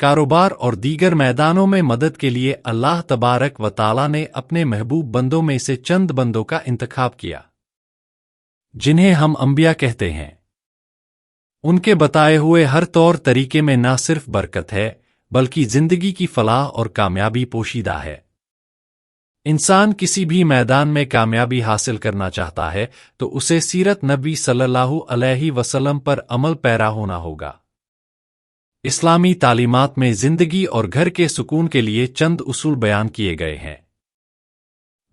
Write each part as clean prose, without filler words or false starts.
کاروبار اور دیگر میدانوں میں مدد کے لیے اللہ تبارک و تعالی نے اپنے محبوب بندوں میں سے چند بندوں کا انتخاب کیا، جنہیں ہم انبیاء کہتے ہیں۔ ان کے بتائے ہوئے ہر طور طریقے میں نہ صرف برکت ہے بلکہ زندگی کی فلاح اور کامیابی پوشیدہ ہے۔ انسان کسی بھی میدان میں کامیابی حاصل کرنا چاہتا ہے تو اسے سیرت نبی صلی اللہ علیہ وسلم پر عمل پیرا ہونا ہوگا۔ اسلامی تعلیمات میں زندگی اور گھر کے سکون کے لیے چند اصول بیان کیے گئے ہیں۔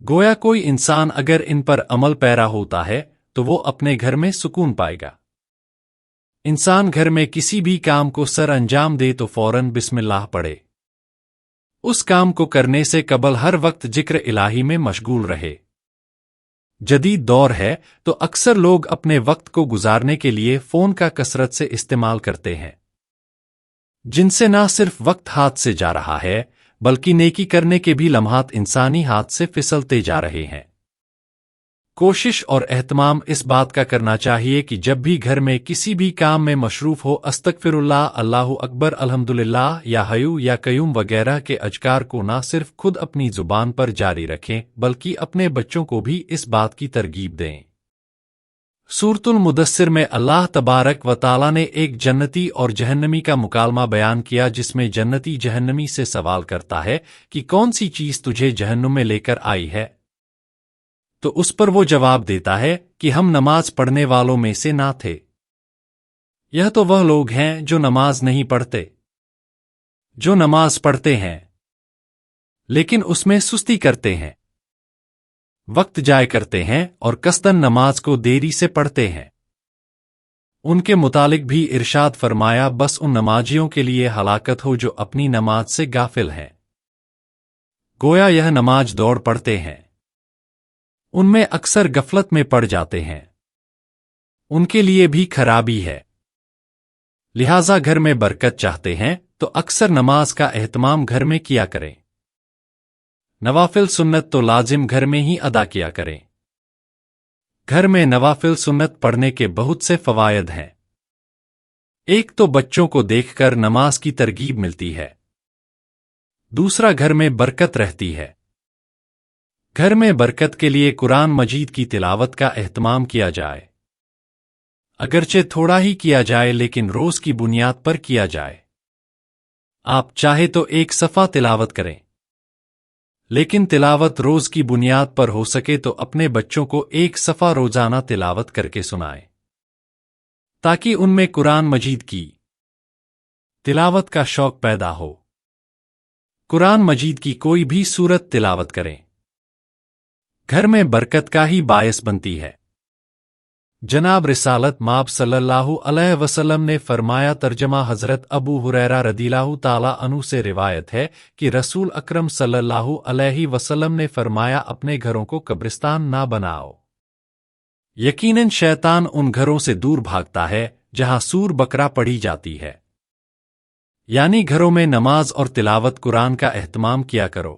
گویا کوئی انسان اگر ان پر عمل پیرا ہوتا ہے تو وہ اپنے گھر میں سکون پائے گا۔ انسان گھر میں کسی بھی کام کو سر انجام دے تو فوراً بسم اللہ پڑھے، اس کام کو کرنے سے قبل ہر وقت ذکر الہی میں مشغول رہے۔ جدید دور ہے تو اکثر لوگ اپنے وقت کو گزارنے کے لیے فون کا کثرت سے استعمال کرتے ہیں، جن سے نہ صرف وقت ہاتھ سے جا رہا ہے بلکہ نیکی کرنے کے بھی لمحات انسانی ہاتھ سے پھسلتے جا رہے ہیں۔ کوشش اور اہتمام اس بات کا کرنا چاہیے کہ جب بھی گھر میں کسی بھی کام میں مصروف ہو استغفر اللہ، اللہ اکبر، الحمدللہ یا حیو یا قیوم وغیرہ کے اذکار کو نہ صرف خود اپنی زبان پر جاری رکھیں بلکہ اپنے بچوں کو بھی اس بات کی ترغیب دیں۔ سورۃ المدثر میں اللہ تبارک و تعالی نے ایک جنتی اور جہنمی کا مکالمہ بیان کیا، جس میں جنتی جہنمی سے سوال کرتا ہے کہ کون سی چیز تجھے جہنم میں لے کر آئی ہے؟ تو اس پر وہ جواب دیتا ہے کہ ہم نماز پڑھنے والوں میں سے نہ تھے۔ یہ تو وہ لوگ ہیں جو نماز نہیں پڑھتے، جو نماز پڑھتے ہیں لیکن اس میں سستی کرتے ہیں، وقت ضائع کرتے ہیں اور قصداً نماز کو دیری سے پڑھتے ہیں۔ ان کے متعلق بھی ارشاد فرمایا، بس ان نمازیوں کے لیے ہلاکت ہو جو اپنی نماز سے غافل ہیں۔ گویا یہ نماز دوڑ پڑھتے ہیں، ان میں اکثر غفلت میں پڑ جاتے ہیں، ان کے لیے بھی خرابی ہے۔ لہذا گھر میں برکت چاہتے ہیں تو اکثر نماز کا اہتمام گھر میں کیا کریں۔ نوافل سنت تو لازم گھر میں ہی ادا کیا کریں۔ گھر میں نوافل سنت پڑھنے کے بہت سے فوائد ہیں۔ ایک تو بچوں کو دیکھ کر نماز کی ترغیب ملتی ہے، دوسرا گھر میں برکت رہتی ہے۔ گھر میں برکت کے لیے قرآن مجید کی تلاوت کا اہتمام کیا جائے، اگرچہ تھوڑا ہی کیا جائے لیکن روز کی بنیاد پر کیا جائے۔ آپ چاہے تو ایک صفحہ تلاوت کریں، لیکن تلاوت روز کی بنیاد پر ہو سکے تو اپنے بچوں کو ایک صفحہ روزانہ تلاوت کر کے سنائیں، تاکہ ان میں قرآن مجید کی تلاوت کا شوق پیدا ہو۔ قرآن مجید کی کوئی بھی سورت تلاوت کریں، گھر میں برکت کا ہی باعث بنتی ہے۔ جناب رسالت مآب صلی اللہ علیہ وسلم نے فرمایا، ترجمہ حضرت ابو ہریرہ رضی اللہ تعالی عنہ سے روایت ہے کہ رسول اکرم صلی اللہ علیہ وسلم نے فرمایا، اپنے گھروں کو قبرستان نہ بناؤ، یقیناً شیطان ان گھروں سے دور بھاگتا ہے جہاں سور بقرہ پڑھی جاتی ہے، یعنی گھروں میں نماز اور تلاوت قرآن کا اہتمام کیا کرو۔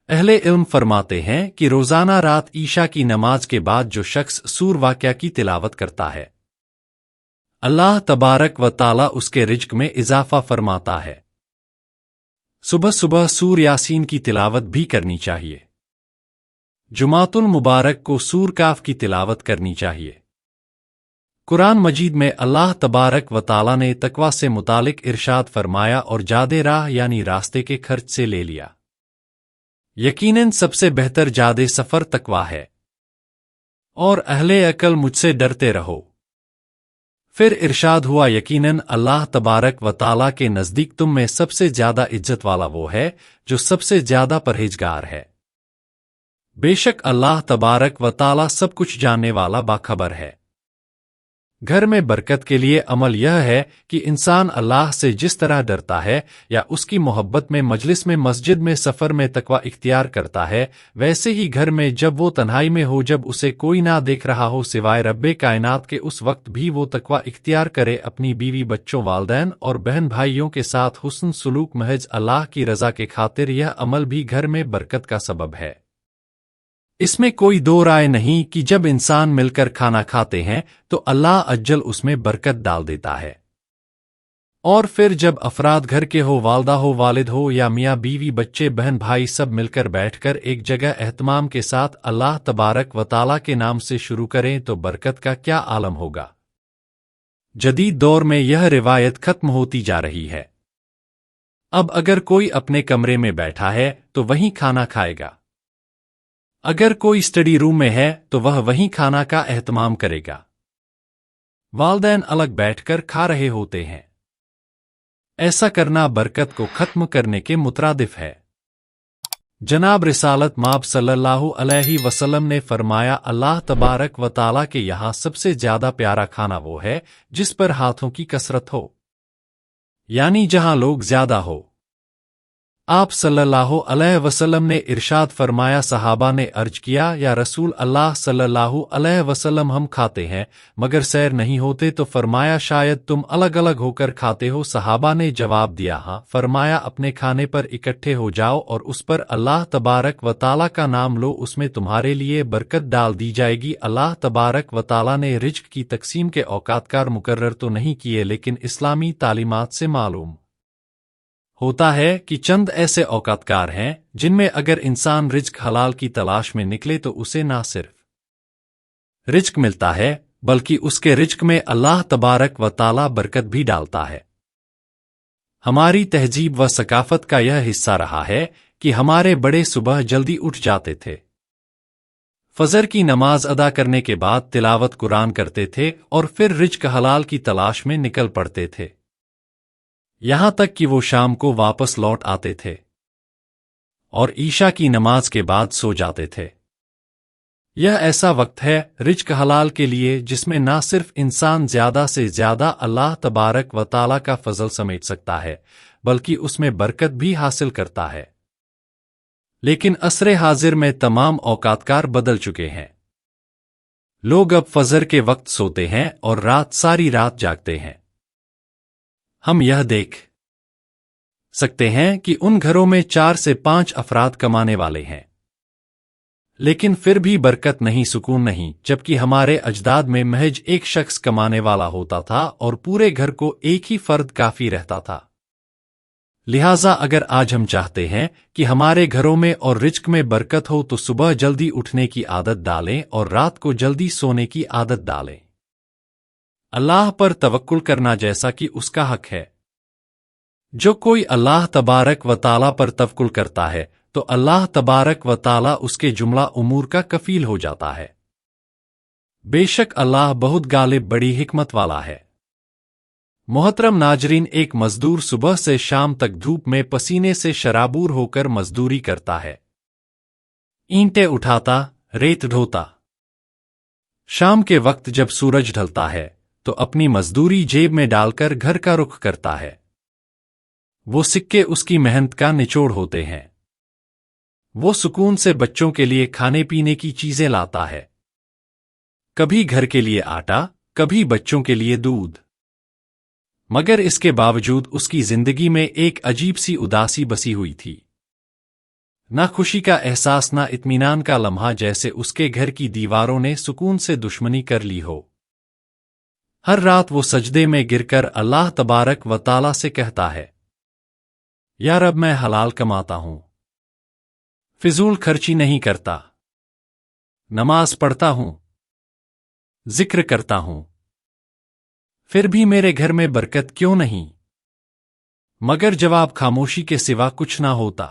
اہل علم فرماتے ہیں کہ روزانہ رات عشاء کی نماز کے بعد جو شخص سور واقعہ کی تلاوت کرتا ہے، اللہ تبارک و تعالی اس کے رزق میں اضافہ فرماتا ہے۔ صبح صبح سور یاسین کی تلاوت بھی کرنی چاہیے۔ جمعۃ المبارک کو سور کاف کی تلاوت کرنی چاہیے۔ قرآن مجید میں اللہ تبارک و تعالی نے تقوی سے متعلق ارشاد فرمایا، اور جادے راہ یعنی راستے کے خرچ سے لے لیا، یقیناً سب سے بہتر جادے سفر تقوی ہے، اور اہل عقل مجھ سے ڈرتے رہو۔ پھر ارشاد ہوا، یقیناً اللہ تبارک و تعالی کے نزدیک تم میں سب سے زیادہ عزت والا وہ ہے جو سب سے زیادہ پرہیزگار ہے۔ بے شک اللہ تبارک و تعالی سب کچھ جاننے والا باخبر ہے۔ گھر میں برکت کے لیے عمل یہ ہے کہ انسان اللہ سے جس طرح ڈرتا ہے یا اس کی محبت میں مجلس میں مسجد میں سفر میں تقوی اختیار کرتا ہے، ویسے ہی گھر میں جب وہ تنہائی میں ہو، جب اسے کوئی نہ دیکھ رہا ہو سوائے رب کائنات کے، اس وقت بھی وہ تقوی اختیار کرے، اپنی بیوی بچوں والدین اور بہن بھائیوں کے ساتھ حسن سلوک محض اللہ کی رضا کے خاطر۔ یہ عمل بھی گھر میں برکت کا سبب ہے۔ اس میں کوئی دو رائے نہیں کہ جب انسان مل کر کھانا کھاتے ہیں تو اللہ اجل اس میں برکت ڈال دیتا ہے۔ اور پھر جب افراد گھر کے ہو، والدہ ہو، والد ہو، یا میاں بیوی، بچے، بہن بھائی، سب مل کر بیٹھ کر ایک جگہ اہتمام کے ساتھ اللہ تبارک و تعالیٰ کے نام سے شروع کریں تو برکت کا کیا عالم ہوگا۔ جدید دور میں یہ روایت ختم ہوتی جا رہی ہے۔ اب اگر کوئی اپنے کمرے میں بیٹھا ہے تو وہیں کھانا کھائے گا، اگر کوئی اسٹڈی روم میں ہے تو وہ وہیں کھانا کا اہتمام کرے گا۔ والدین الگ بیٹھ کر کھا رہے ہوتے ہیں۔ ایسا کرنا برکت کو ختم کرنے کے مترادف ہے۔ جناب رسالت مآب صلی اللہ علیہ وسلم نے فرمایا، اللہ تبارک و تعالیٰ کے یہاں سب سے زیادہ پیارا کھانا وہ ہے جس پر ہاتھوں کی کثرت ہو، یعنی جہاں لوگ زیادہ ہو۔ آپ صلی اللہ علیہ وسلم نے ارشاد فرمایا، صحابہ نے عرض کیا، یا رسول اللہ صلی اللہ علیہ وسلم ہم کھاتے ہیں مگر سیر نہیں ہوتے، تو فرمایا شاید تم الگ الگ ہو کر کھاتے ہو۔ صحابہ نے جواب دیا ہاں۔ فرمایا اپنے کھانے پر اکٹھے ہو جاؤ اور اس پر اللہ تبارک و تعالیٰ کا نام لو، اس میں تمہارے لیے برکت ڈال دی جائے گی۔ اللہ تبارک و تعالیٰ نے رزق کی تقسیم کے اوقات کار مقرر تو نہیں کیے، لیکن اسلامی تعلیمات سے معلوم ہوتا ہے کہ چند ایسے اوقات کار ہیں جن میں اگر انسان رزق حلال کی تلاش میں نکلے تو اسے نہ صرف رزق ملتا ہے بلکہ اس کے رزق میں اللہ تبارک و تعالیٰ برکت بھی ڈالتا ہے۔ ہماری تہذیب و ثقافت کا یہ حصہ رہا ہے کہ ہمارے بڑے صبح جلدی اٹھ جاتے تھے، فجر کی نماز ادا کرنے کے بعد تلاوت قرآن کرتے تھے اور پھر رزق حلال کی تلاش میں نکل پڑتے تھے، یہاں تک کہ وہ شام کو واپس لوٹ آتے تھے اور عشاء کی نماز کے بعد سو جاتے تھے۔ یہ ایسا وقت ہے رزق حلال کے لیے جس میں نہ صرف انسان زیادہ سے زیادہ اللہ تبارک و تعالیٰ کا فضل سمیٹ سکتا ہے بلکہ اس میں برکت بھی حاصل کرتا ہے۔ لیکن عصر حاضر میں تمام اوقات کار بدل چکے ہیں۔ لوگ اب فجر کے وقت سوتے ہیں اور ساری رات جاگتے ہیں۔ ہم یہ دیکھ سکتے ہیں کہ ان گھروں میں 4 سے 5 افراد کمانے والے ہیں، لیکن پھر بھی برکت نہیں، سکون نہیں، جبکہ ہمارے اجداد میں محض ایک شخص کمانے والا ہوتا تھا اور پورے گھر کو ایک ہی فرد کافی رہتا تھا۔ لہٰذا اگر آج ہم چاہتے ہیں کہ ہمارے گھروں میں اور رزق میں برکت ہو تو صبح جلدی اٹھنے کی عادت ڈالیں اور رات کو جلدی سونے کی عادت ڈالیں۔ اللہ پر توکل کرنا جیسا کہ اس کا حق ہے۔ جو کوئی اللہ تبارک و تعالیٰ پر توکل کرتا ہے تو اللہ تبارک و تعالیٰ اس کے جملہ امور کا کفیل ہو جاتا ہے۔ بے شک اللہ بہت غالب، بڑی حکمت والا ہے۔ محترم ناظرین، ایک مزدور صبح سے شام تک دھوپ میں پسینے سے شرابور ہو کر مزدوری کرتا ہے، اینٹیں اٹھاتا، ریت ڈھوتا۔ شام کے وقت جب سورج ڈھلتا ہے تو اپنی مزدوری جیب میں ڈال کر گھر کا رخ کرتا ہے۔ وہ سکے اس کی محنت کا نچوڑ ہوتے ہیں۔ وہ سکون سے بچوں کے لیے کھانے پینے کی چیزیں لاتا ہے، کبھی گھر کے لیے آٹا، کبھی بچوں کے لیے دودھ، مگر اس کے باوجود اس کی زندگی میں ایک عجیب سی اداسی بسی ہوئی تھی، نہ خوشی کا احساس، نہ اطمینان کا لمحہ، جیسے اس کے گھر کی دیواروں نے سکون سے دشمنی کر لی ہو۔ ہر رات وہ سجدے میں گر کر اللہ تبارک و تعالیٰ سے کہتا ہے، یا رب میں حلال کماتا ہوں، فضول خرچی نہیں کرتا، نماز پڑھتا ہوں، ذکر کرتا ہوں، پھر بھی میرے گھر میں برکت کیوں نہیں؟ مگر جواب خاموشی کے سوا کچھ نہ ہوتا۔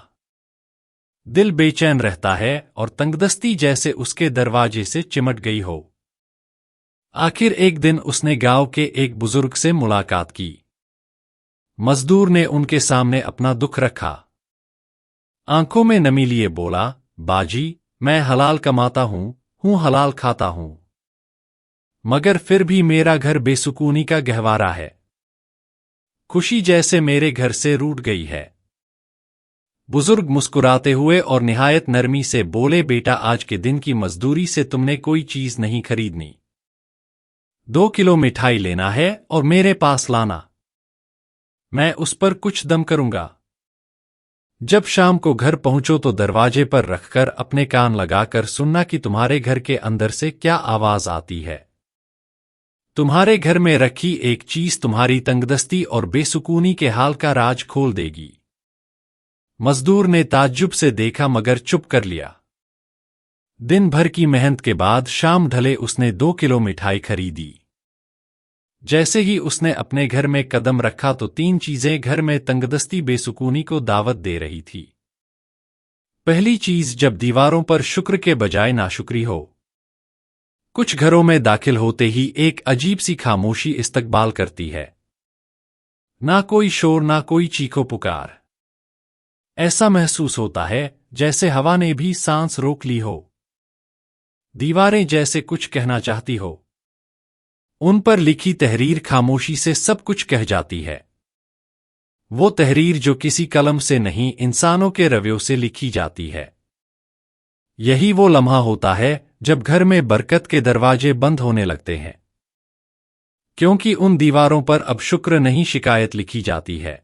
دل بے چین رہتا ہے اور تنگدستی جیسے اس کے دروازے سے چمٹ گئی ہو۔ آخر ایک دن اس نے گاؤں کے ایک بزرگ سے ملاقات کی۔ مزدور نے ان کے سامنے اپنا دکھ رکھا، آنکھوں میں نمی لیے بولا، باجی میں حلال کماتا ہوں، حلال کھاتا ہوں، مگر پھر بھی میرا گھر بے سکونی کا گہوارہ ہے، خوشی جیسے میرے گھر سے روٹ گئی ہے۔ بزرگ مسکراتے ہوئے اور نہایت نرمی سے بولے، بیٹا آج کے دن کی مزدوری سے تم نے کوئی چیز نہیں خریدنی، 2 کلو مٹھائی لینا ہے اور میرے پاس لانا، میں اس پر کچھ دم کروں گا۔ جب شام کو گھر پہنچو تو دروازے پر رکھ کر اپنے کان لگا کر سننا کہ تمہارے گھر کے اندر سے کیا آواز آتی ہے۔ تمہارے گھر میں رکھی ایک چیز تمہاری تنگدستی اور بے سکونی کے حال کا راج کھول دے گی۔ مزدور نے تعجب سے دیکھا مگر چپ کر لیا۔ دن بھر کی محنت کے بعد شام ڈھلے اس نے 2 کلو مٹھائی خریدی۔ جیسے ہی اس نے اپنے گھر میں قدم رکھا تو 3 چیزیں گھر میں تنگدستی بے سکونی کو دعوت دے رہی تھی۔ پہلی چیز، جب دیواروں پر شکر کے بجائے ناشکری ہو۔ کچھ گھروں میں داخل ہوتے ہی ایک عجیب سی خاموشی استقبال کرتی ہے۔ نہ کوئی شور، نہ کوئی چیخو پکار۔ ایسا محسوس ہوتا ہے جیسے ہوا نے بھی سانس روک لی ہو۔ دیواریں جیسے کچھ کہنا چاہتی ہو۔ ان پر لکھی تحریر خاموشی سے سب کچھ کہہ جاتی ہے۔ وہ تحریر جو کسی قلم سے نہیں، انسانوں کے رویوں سے لکھی جاتی ہے۔ یہی وہ لمحہ ہوتا ہے جب گھر میں برکت کے دروازے بند ہونے لگتے ہیں، کیونکہ ان دیواروں پر اب شکر نہیں، شکایت لکھی جاتی ہے۔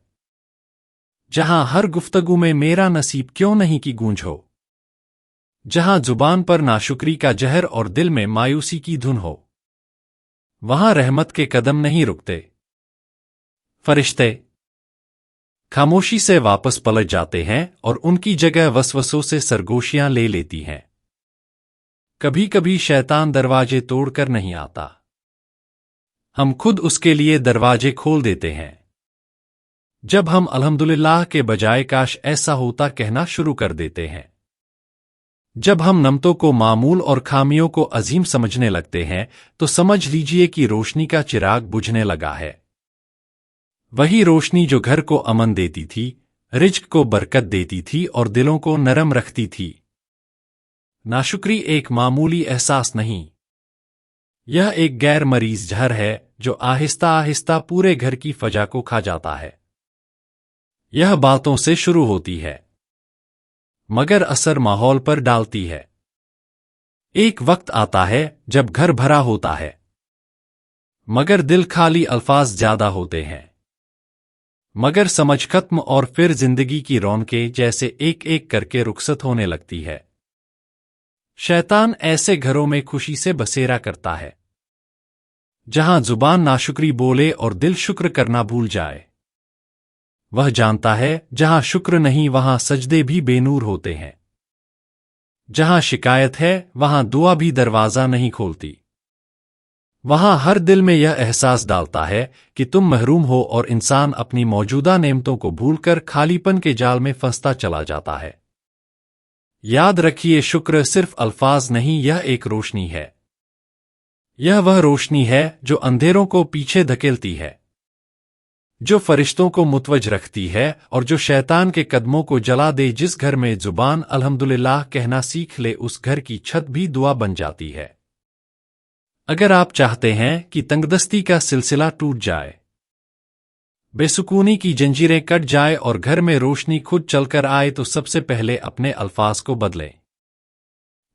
جہاں ہر گفتگو میں میرا نصیب کیوں نہیں کی گونج ہو، جہاں زبان پر ناشکری کا زہر اور دل میں مایوسی کی دھن ہو، وہاں رحمت کے قدم نہیں رکتے۔ فرشتے خاموشی سے واپس پلٹ جاتے ہیں اور ان کی جگہ وسوسوں سے سرگوشیاں لے لیتی ہیں۔ کبھی کبھی شیطان دروازے توڑ کر نہیں آتا، ہم خود اس کے لیے دروازے کھول دیتے ہیں۔ جب ہم الحمدللہ کے بجائے کاش ایسا ہوتا کہنا شروع کر دیتے ہیں، جب ہم نعمتوں کو معمول اور خامیوں کو عظیم سمجھنے لگتے ہیں، تو سمجھ لیجئے کہ روشنی کا چراغ بجھنے لگا ہے۔ وہی روشنی جو گھر کو امن دیتی تھی، رزق کو برکت دیتی تھی اور دلوں کو نرم رکھتی تھی۔ ناشکری ایک معمولی احساس نہیں، یہ ایک غیر مریض زہر ہے جو آہستہ آہستہ پورے گھر کی فضا کو کھا جاتا ہے۔ یہ باتوں سے شروع ہوتی ہے، مگر اثر ماحول پر ڈالتی ہے۔ ایک وقت آتا ہے جب گھر بھرا ہوتا ہے، مگر دل خالی، الفاظ زیادہ ہوتے ہیں، مگر سمجھ ختم، اور پھر زندگی کی رونقیں جیسے ایک ایک کر کے رخصت ہونے لگتی ہے۔ شیطان ایسے گھروں میں خوشی سے بسیرا کرتا ہے جہاں زبان ناشکری بولے اور دل شکر کرنا بھول جائے۔ وہ جانتا ہے جہاں شکر نہیں وہاں سجدے بھی بے نور ہوتے ہیں، جہاں شکایت ہے وہاں دعا بھی دروازہ نہیں کھولتی، وہاں ہر دل میں یہ احساس ڈالتا ہے کہ تم محروم ہو، اور انسان اپنی موجودہ نعمتوں کو بھول کر خالی پن کے جال میں پھنستا چلا جاتا ہے۔ یاد رکھیے، شکر صرف الفاظ نہیں، یہ ایک روشنی ہے۔ یہ وہ روشنی ہے جو اندھیروں کو پیچھے دھکیلتی ہے، جو فرشتوں کو متوجہ رکھتی ہے، اور جو شیطان کے قدموں کو جلا دے۔ جس گھر میں زبان الحمدللہ کہنا سیکھ لے، اس گھر کی چھت بھی دعا بن جاتی ہے۔ اگر آپ چاہتے ہیں کہ تنگدستی کا سلسلہ ٹوٹ جائے، بے سکونی کی جنجیریں کٹ جائے اور گھر میں روشنی خود چل کر آئے، تو سب سے پہلے اپنے الفاظ کو بدلیں،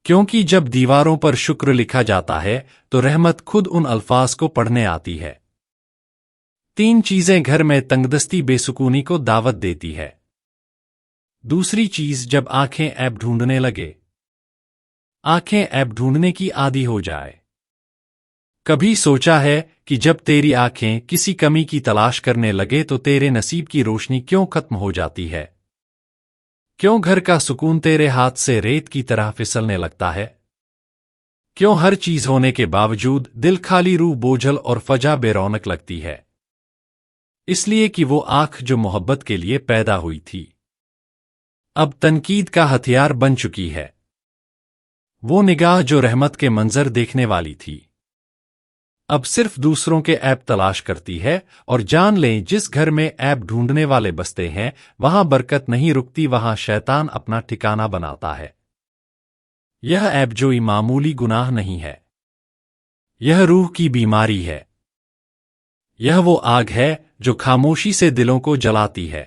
کیونکہ جب دیواروں پر شکر لکھا جاتا ہے تو رحمت خود ان الفاظ کو پڑھنے آتی ہے۔ 3 چیزیں گھر میں تنگدستی بے سکونی کو دعوت دیتی ہے۔ دوسری چیز، جب آنکھیں عیب ڈھونڈنے لگے۔ آنکھیں عیب ڈھونڈنے کی عادی ہو جائے۔ کبھی سوچا ہے کہ جب تیری آنکھیں کسی کمی کی تلاش کرنے لگے تو تیرے نصیب کی روشنی کیوں ختم ہو جاتی ہے؟ کیوں گھر کا سکون تیرے ہاتھ سے ریت کی طرح پھسلنے لگتا ہے؟ کیوں ہر چیز ہونے کے باوجود دل خالی، روح بوجھل اور فضا بے رونق لگتی ہے؟ اس لیے کہ وہ آنکھ جو محبت کے لیے پیدا ہوئی تھی، اب تنقید کا ہتھیار بن چکی ہے۔ وہ نگاہ جو رحمت کے منظر دیکھنے والی تھی، اب صرف دوسروں کے عیب تلاش کرتی ہے۔ اور جان لیں، جس گھر میں عیب ڈھونڈنے والے بستے ہیں، وہاں برکت نہیں رکتی، وہاں شیطان اپنا ٹھکانہ بناتا ہے۔ یہ عیب جوئی معمولی گناہ نہیں ہے، یہ روح کی بیماری ہے۔ یہ وہ آگ ہے جو خاموشی سے دلوں کو جلاتی ہے،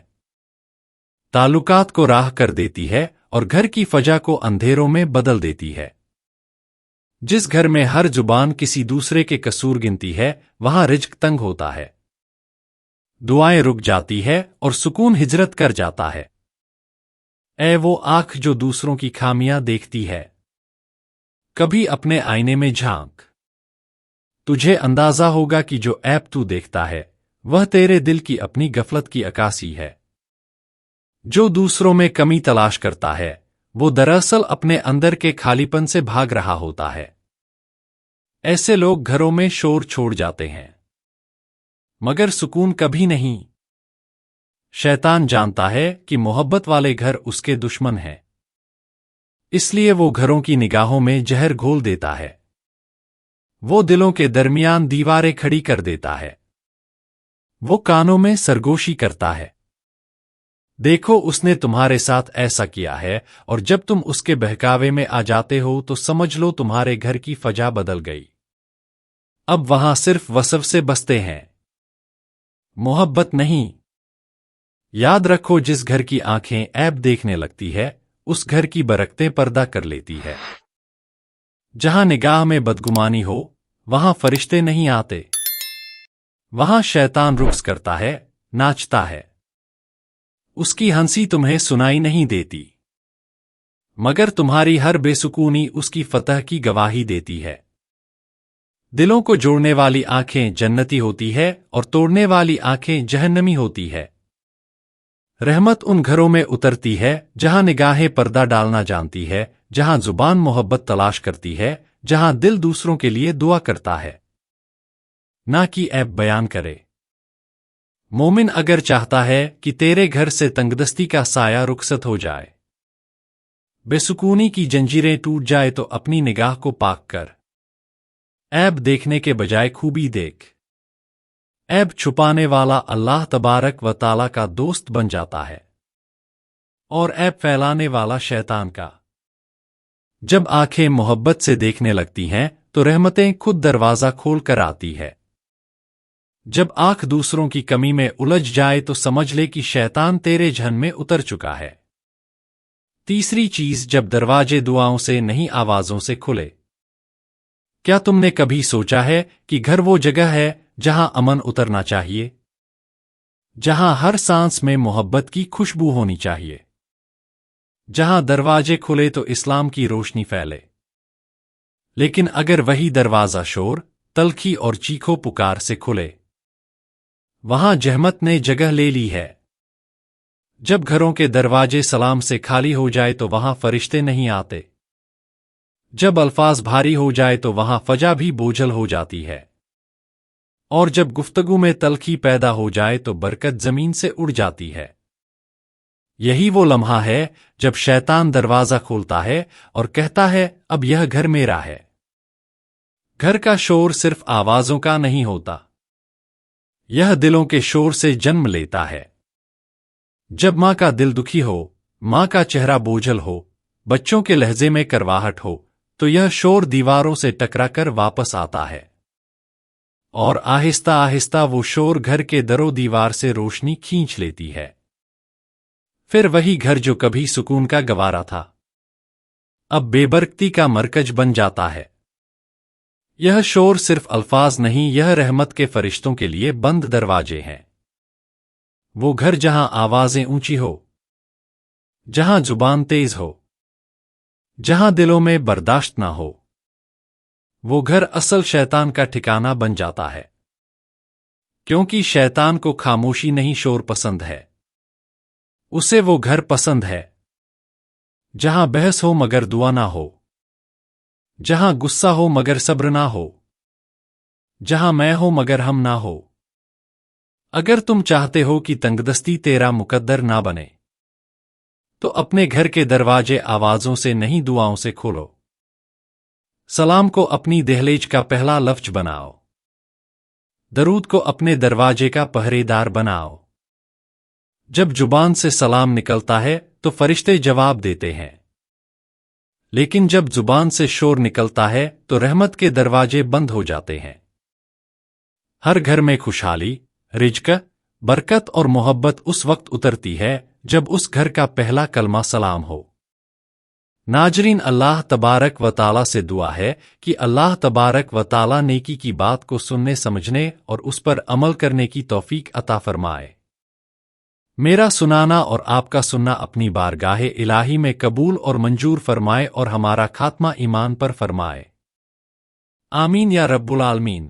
تعلقات کو راہ کر دیتی ہے، اور گھر کی فضا کو اندھیروں میں بدل دیتی ہے۔ جس گھر میں ہر زبان کسی دوسرے کے قصور گنتی ہے، وہاں رزق تنگ ہوتا ہے، دعائیں رک جاتی ہے، اور سکون ہجرت کر جاتا ہے۔ اے وہ آنکھ جو دوسروں کی خامیاں دیکھتی ہے، کبھی اپنے آئینے میں جھانک۔ تجھے اندازہ ہوگا کہ جو عیب تو دیکھتا ہے وہ تیرے دل کی اپنی غفلت کی عکاسی ہے۔ جو دوسروں میں کمی تلاش کرتا ہے وہ دراصل اپنے اندر کے خالی پن سے بھاگ رہا ہوتا ہے۔ ایسے لوگ گھروں میں شور چھوڑ جاتے ہیں مگر سکون کبھی نہیں۔ شیطان جانتا ہے کہ محبت والے گھر اس کے دشمن ہیں، اس لیے وہ گھروں کی نگاہوں میں زہر گھول دیتا ہے۔ وہ دلوں کے درمیان دیواریں کھڑی کر دیتا ہے۔ وہ کانوں میں سرگوشی کرتا ہے۔ دیکھو اس نے تمہارے ساتھ ایسا کیا ہے، اور جب تم اس کے بہکاوے میں آ جاتے ہو تو سمجھ لو تمہارے گھر کی فضا بدل گئی۔ اب وہاں صرف وسوسے بستے ہیں، محبت نہیں۔ یاد رکھو جس گھر کی آنکھیں عیب دیکھنے لگتی ہے اس گھر کی برکتیں پردہ کر لیتی ہے۔ جہاں نگاہ میں بدگمانی ہو وہاں فرشتے نہیں آتے، وہاں شیطان رقص کرتا ہے، ناچتا ہے۔ اس کی ہنسی تمہیں سنائی نہیں دیتی مگر تمہاری ہر بے سکونی اس کی فتح کی گواہی دیتی ہے۔ دلوں کو جوڑنے والی آنکھیں جنتی ہوتی ہے اور توڑنے والی آنکھیں جہنمی ہوتی ہے۔ رحمت ان گھروں میں اترتی ہے جہاں نگاہیں پردہ ڈالنا جانتی ہے، جہاں زبان محبت تلاش کرتی ہے، جہاں دل دوسروں کے لیے دعا کرتا ہے، نہ کہ عیب بیان کرے۔ مومن اگر چاہتا ہے کہ تیرے گھر سے تنگدستی کا سایہ رخصت ہو جائے، بے سکونی کی جنجیریں ٹوٹ جائے تو اپنی نگاہ کو پاک کر۔ عیب دیکھنے کے بجائے خوبی دیکھ۔ عیب چھپانے والا اللہ تبارک و تعالیٰ کا دوست بن جاتا ہے اور عیب پھیلانے والا شیطان کا۔ جب آنکھیں محبت سے دیکھنے لگتی ہیں تو رحمتیں خود دروازہ کھول کر آتی ہے۔ جب آنکھ دوسروں کی کمی میں الجھ جائے تو سمجھ لے کہ شیطان تیرے ذہن میں اتر چکا ہے۔ تیسری چیز، جب دروازے دعاؤں سے نہیں آوازوں سے کھلے۔ کیا تم نے کبھی سوچا ہے کہ گھر وہ جگہ ہے جہاں امن اترنا چاہیے، جہاں ہر سانس میں محبت کی خوشبو ہونی چاہیے، جہاں دروازے کھلے تو اسلام کی روشنی پھیلے؟ لیکن اگر وہی دروازہ شور، تلخی اور چیخو پکار سے کھلے، وہاں جہمت نے جگہ لے لی ہے۔ جب گھروں کے دروازے سلام سے خالی ہو جائے تو وہاں فرشتے نہیں آتے۔ جب الفاظ بھاری ہو جائے تو وہاں فضا بھی بوجھل ہو جاتی ہے، اور جب گفتگو میں تلخی پیدا ہو جائے تو برکت زمین سے اڑ جاتی ہے۔ یہی وہ لمحہ ہے جب شیطان دروازہ کھولتا ہے اور کہتا ہے اب یہ گھر میرا ہے۔ گھر کا شور صرف آوازوں کا نہیں ہوتا، یہ دلوں کے شور سے جنم لیتا ہے۔ جب ماں کا دل دکھی ہو، ماں کا چہرہ بوجھل ہو، بچوں کے لہجے میں کرواہٹ ہو، تو یہ شور دیواروں سے ٹکرا کر واپس آتا ہے، اور آہستہ آہستہ وہ شور گھر کے در و دیوار سے روشنی کھینچ لیتی ہے۔ پھر وہی گھر جو کبھی سکون کا گوارا تھا اب بے برکتی کا مرکز بن جاتا ہے۔ یہ شور صرف الفاظ نہیں، یہ رحمت کے فرشتوں کے لیے بند دروازے ہیں۔ وہ گھر جہاں آوازیں اونچی ہو، جہاں زبان تیز ہو، جہاں دلوں میں برداشت نہ ہو، وہ گھر اصل شیطان کا ٹھکانہ بن جاتا ہے، کیونکہ شیطان کو خاموشی نہیں شور پسند ہے، اسے وہ گھر پسند ہے جہاں بحث ہو مگر دعا نہ ہو، جہاں غصہ ہو مگر صبر نہ ہو، جہاں میں ہو مگر ہم نہ ہو۔ اگر تم چاہتے ہو کہ تنگدستی تیرا مقدر نہ بنے تو اپنے گھر کے دروازے آوازوں سے نہیں دعاؤں سے کھولو۔ سلام کو اپنی دہلیز کا پہلا لفظ بناؤ، درود کو اپنے دروازے کا پہرے دار بناؤ۔ جب زبان سے سلام نکلتا ہے تو فرشتے جواب دیتے ہیں، لیکن جب زبان سے شور نکلتا ہے تو رحمت کے دروازے بند ہو جاتے ہیں۔ ہر گھر میں خوشحالی، رزق، برکت اور محبت اس وقت اترتی ہے جب اس گھر کا پہلا کلمہ سلام ہو۔ ناظرین، اللہ تبارک و تعالیٰ سے دعا ہے کہ اللہ تبارک و تعالیٰ نیکی کی بات کو سننے، سمجھنے اور اس پر عمل کرنے کی توفیق عطا فرمائے۔ میرا سنانا اور آپ کا سننا اپنی بارگاہ الہی میں قبول اور منظور فرمائے اور ہمارا خاتمہ ایمان پر فرمائے۔ آمین یا رب العالمین۔